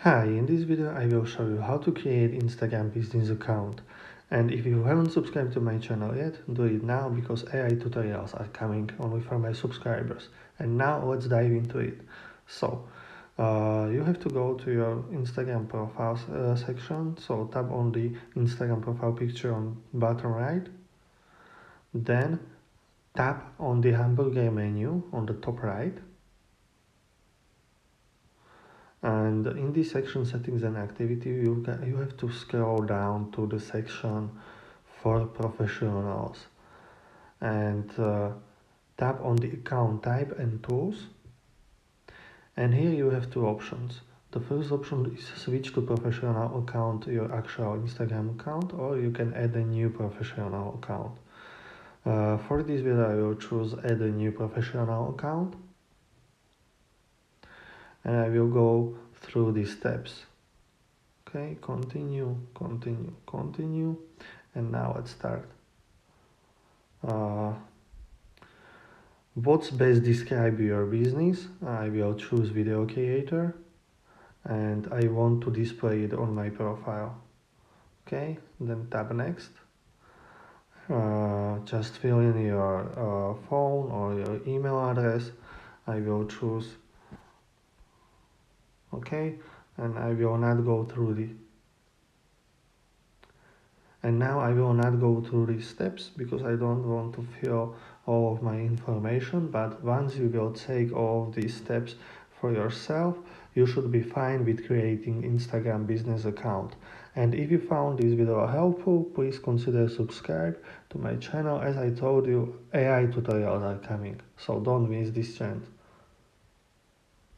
Hi, in this video I will show you how to create Instagram business account. And if you haven't subscribed to my channel yet, do it now because AI tutorials are coming only for my subscribers. And now let's dive into it. So, you have to go to your Instagram profile section. So tap on the Instagram profile picture on bottom right. Then tap on the hamburger menu on the top right. And in this section settings and activity you have to scroll down to the section for professionals and tap on the account type and tools, and here you have two options. The first option is switch to professional account, your actual Instagram account, or you can add a new professional account. For this video I will choose add a new professional account, and I will go through these steps. Okay, continue, and now let's start. What's best describe your business? I will choose video creator, and I want to display it on my profile. Okay, then tap next. Just fill in your phone or your email address. I will choose okay, and I will not go through the And now I will not go through these steps because I don't want to fill all of my information, but once you will take all of these steps for yourself, you should be fine with creating Instagram business account. And if you found this video helpful, please consider subscribe to my channel. As I told you, AI tutorials are coming, so don't miss this trend.